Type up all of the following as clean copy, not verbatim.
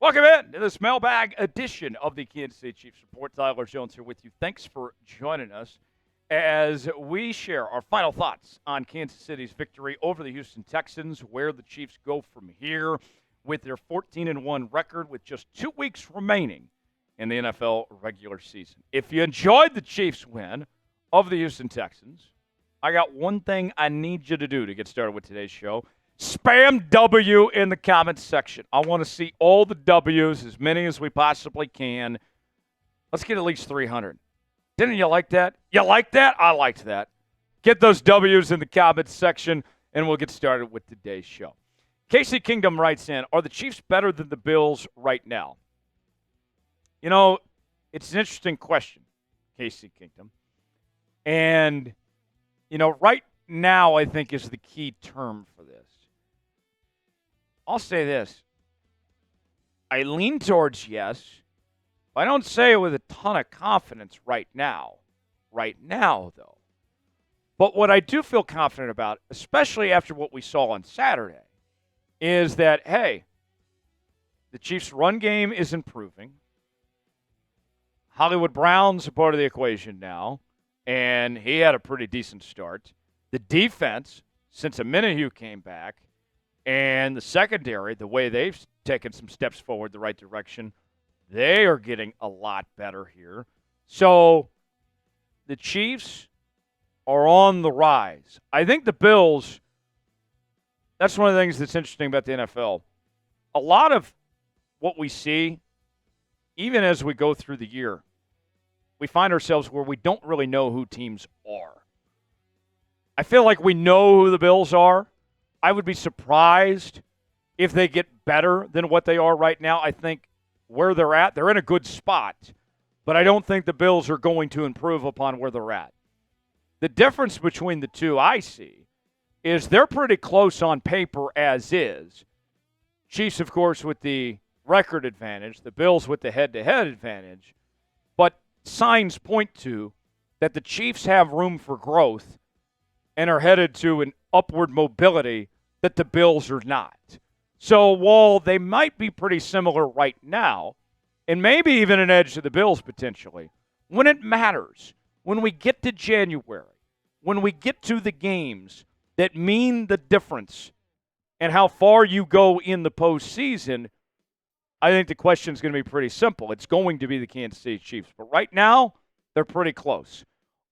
Welcome in to this mailbag edition of the Kansas City Chiefs Report. Tyler Jones here with you. Thanks for joining us as we share our final thoughts on Kansas City's victory over the Houston Texans, where the Chiefs go from here with their 14-1 record with just 2 weeks remaining in the NFL regular season. If you enjoyed the Chiefs win of the Houston Texans, I got one thing I need you to do to get started with today's show. Spam W in the comments section. I want to see all the W's, as many as we possibly can. Let's get at least 300. Didn't you like that? You like that? I liked that. Get those W's in the comments section, and we'll get started with today's show. Casey Kingdom writes in, are the Chiefs better than the Bills right now? You know, it's an interesting question, Casey Kingdom. And, you know, right now I think is the key term for this. I'll say this. I lean towards yes, but I don't say it with a ton of confidence right now. Right now, though. But what I do feel confident about, especially after what we saw on Saturday, is that, hey, the Chiefs' run game is improving. Hollywood Brown's a part of the equation now, and he had a pretty decent start. The defense, since Amenahue came back, and the secondary, the way they've taken some steps forward the right direction, they are getting a lot better here. So the Chiefs are on the rise. I think the Bills, that's one of the things that's interesting about the NFL. A lot of what we see, even as we go through the year, we find ourselves where we don't really know who teams are. I feel like we know who the Bills are. I would be surprised if they get better than what they are right now. I think where they're at, they're in a good spot, but I don't think the Bills are going to improve upon where they're at. The difference between the two I see is they're pretty close on paper as is. Chiefs, of course, with the record advantage, the Bills with the head-to-head advantage, but signs point to that the Chiefs have room for growth and are headed to an upward mobility that the Bills are not. So while they might be pretty similar right now, and maybe even an edge to the Bills potentially, when it matters, when we get to January, when we get to the games that mean the difference and how far you go in the postseason, I think the question is going to be pretty simple. It's going to be the Kansas City Chiefs. But right now, they're pretty close.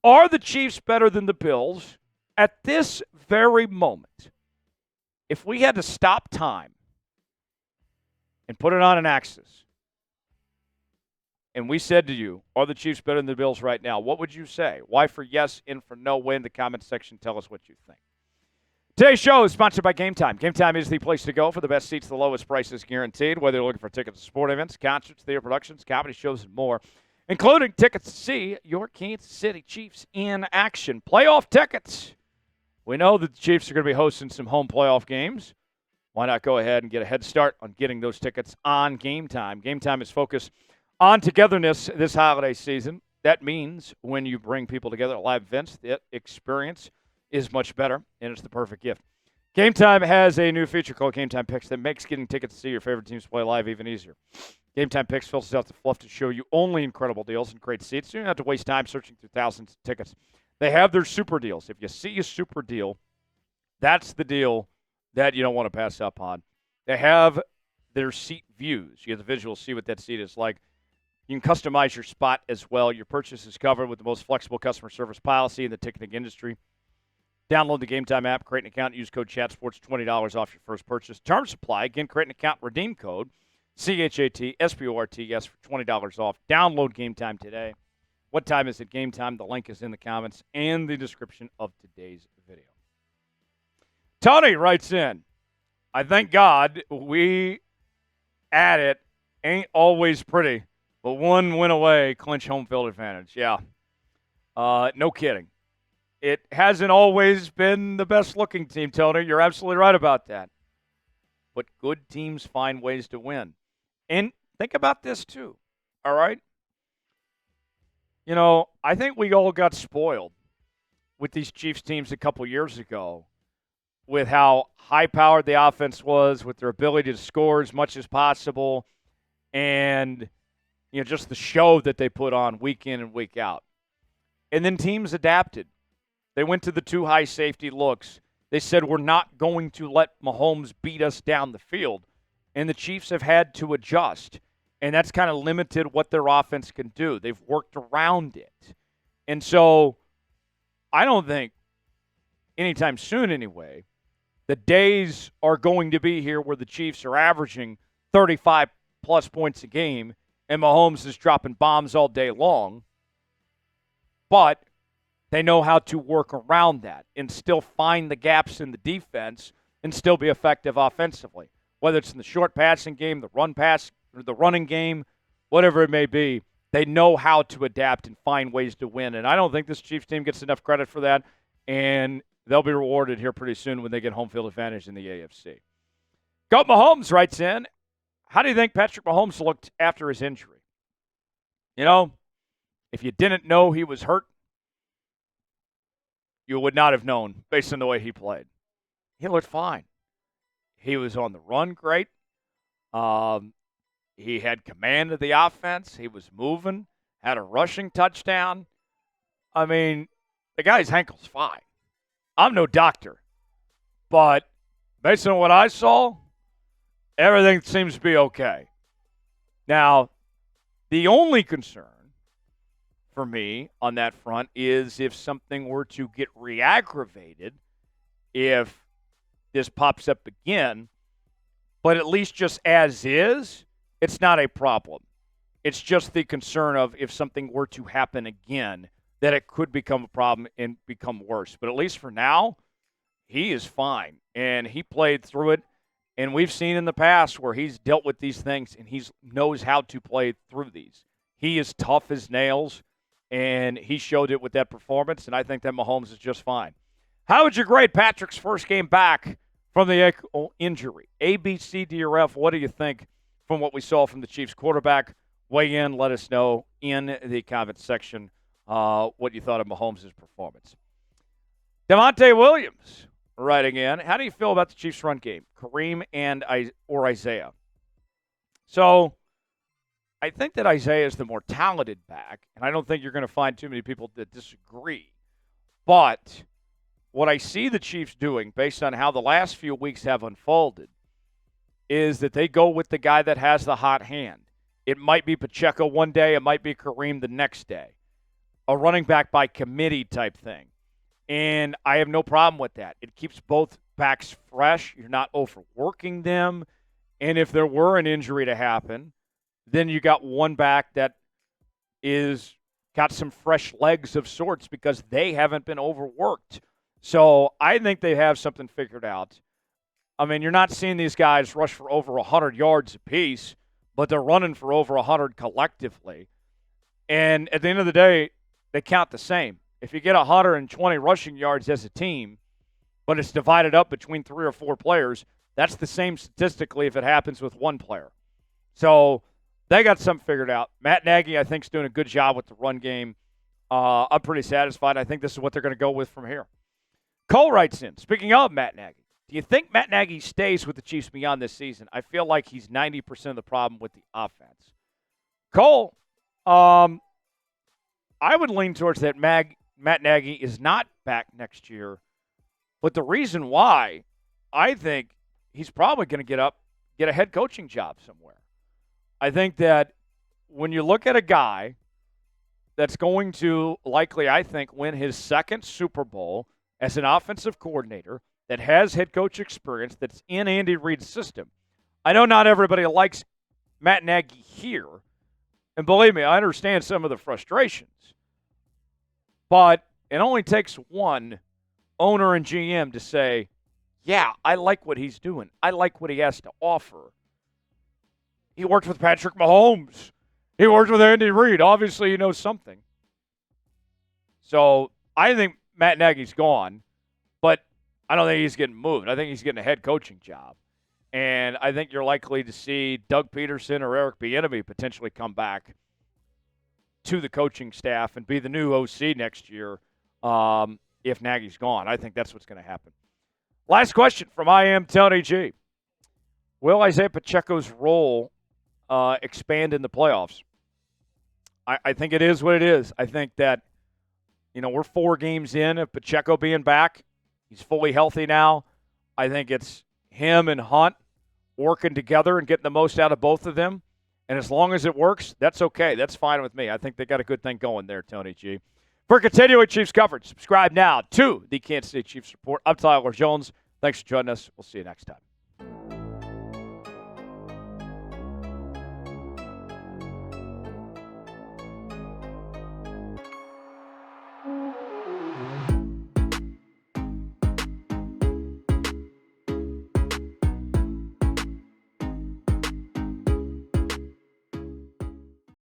Are the Chiefs better than the Bills? At this very moment, if we had to stop time and put it on an axis, and we said to you, are the Chiefs better than the Bills right now, what would you say? Why for yes and for no? Way in the comments section. Tell us what you think. Today's show is sponsored by Game Time. Game Time is the place to go for the best seats, the lowest prices guaranteed, whether you're looking for tickets to sport events, concerts, theater productions, comedy shows, and more, including tickets to see your Kansas City Chiefs in action. Playoff tickets. We know that the Chiefs are going to be hosting some home playoff games. Why not go ahead and get a head start on getting those tickets on Game Time? Game Time is focused on togetherness this holiday season. That means when you bring people together at live events, the experience is much better, and it's the perfect gift. Game Time has a new feature called Game Time Picks that makes getting tickets to see your favorite teams play live even easier. Game Time Picks filters out the fluff to show you only incredible deals and great seats, so you don't have to waste time searching through thousands of tickets. They have their super deals. If you see a super deal, that's the deal that you don't want to pass up on. They have their seat views. You get the visual, see what that seat is like. You can customize your spot as well. Your purchase is covered with the most flexible customer service policy in the ticketing industry. Download the Game Time app, create an account, use code ChatSports, $20 off your first purchase. Terms apply. Again, create an account, redeem code CHATSPORTS for $20 off. Download Game Time today. What time is it? Game Time. The link is in the comments and the description of today's video. Tony writes in, I thank God we at it ain't always pretty, but one win away, clinch home field advantage. Yeah. No kidding. It hasn't always been the best-looking team, Tony. You're absolutely right about that. But good teams find ways to win. And think about this, too, all right? You know, I think we all got spoiled with these Chiefs teams a couple years ago with how high-powered the offense was, with their ability to score as much as possible. and just the show that they put on week in and week out. And then teams adapted. They went to the 2 high safety looks. They said, we're not going to let Mahomes beat us down the field. And the Chiefs have had to adjust. And that's kind of limited what their offense can do. They've worked around it. And so I don't think anytime soon anyway, the days are going to be here where the Chiefs are averaging 35-plus points a game and Mahomes is dropping bombs all day long. But they know how to work around that and still find the gaps in the defense and still be effective offensively. Whether it's in the short passing game, the running game, whatever it may be, they know how to adapt and find ways to win. And I don't think this Chiefs team gets enough credit for that. And they'll be rewarded here pretty soon when they get home field advantage in the AFC. Goat Mahomes writes in, how do you think Patrick Mahomes looked after his injury? If you didn't know he was hurt, you would not have known based on the way he played. He looked fine. He was on the run great. He had command of the offense. He was moving, had a rushing touchdown. I mean, the guy's ankle's fine. I'm no doctor, but based on what I saw, everything seems to be okay. Now, the only concern for me on that front is if something were to get re-aggravated, if this pops up again, but at least just as is, it's not a problem. It's just the concern of if something were to happen again, that it could become a problem and become worse. But at least for now, he is fine, and he played through it. And we've seen in the past where he's dealt with these things, and he knows how to play through these. He is tough as nails, and he showed it with that performance, and I think that Mahomes is just fine. How would you grade Patrick's first game back from the ankle injury? A, B, C, D, or F, what do you think from what we saw from the Chiefs quarterback? Weigh in, let us know in the comment section what you thought of Mahomes' performance. Devontae Williams writing in, how do you feel about the Chiefs' run game? Kareem or Isiah? So I think that Isiah is the more talented back, and I don't think you're going to find too many people that disagree. But what I see the Chiefs doing, based on how the last few weeks have unfolded, is that they go with the guy that has the hot hand. It might be Pacheco one day, it might be Kareem the next day. A running back by committee type thing. And I have no problem with that. It keeps both backs fresh. You're not overworking them. And if there were an injury to happen, then you got one back that is got some fresh legs of sorts because they haven't been overworked. So I think they have something figured out. I mean, you're not seeing these guys rush for over 100 yards apiece, but they're running for over 100 collectively. And at the end of the day, they count the same. If you get 120 rushing yards as a team, but it's divided up between 3 or 4 players, that's the same statistically if it happens with one player. So they got something figured out. Matt Nagy, I think, is doing a good job with the run game. I'm pretty satisfied. I think this is what they're going to go with from here. Cole writes in, speaking of Matt Nagy, do you think Matt Nagy stays with the Chiefs beyond this season? I feel like he's 90% of the problem with the offense. Cole, I would lean towards that Matt Nagy is not back next year. But the reason why, I think he's probably going to get a head coaching job somewhere. I think that when you look at a guy that's going to likely, I think, win his second Super Bowl as an offensive coordinator that has head coach experience, that's in Andy Reid's system. I know not everybody likes Matt Nagy here. And believe me, I understand some of the frustrations. But it only takes one owner and GM to say, yeah, I like what he's doing. I like what he has to offer. He worked with Patrick Mahomes. He worked with Andy Reid. Obviously, he knows something. So I think Matt Nagy's gone, but I don't think he's getting moved. I think he's getting a head coaching job. And I think you're likely to see Doug Peterson or Eric Bieniemy potentially come back to the coaching staff and be the new OC next year if Nagy's gone. I think that's what's going to happen. Last question from I Am Tony G. Will Isiah Pacheco's role expand in the playoffs. I think it is what it is. I think that, we're 4 games in of Pacheco being back. He's fully healthy now. I think it's him and Hunt working together and getting the most out of both of them. And as long as it works, that's okay. That's fine with me. I think they got a good thing going there, Tony G. For continuing Chiefs coverage, subscribe now to the Kansas City Chiefs Report. I'm Tyler Jones. Thanks for joining us. We'll see you next time.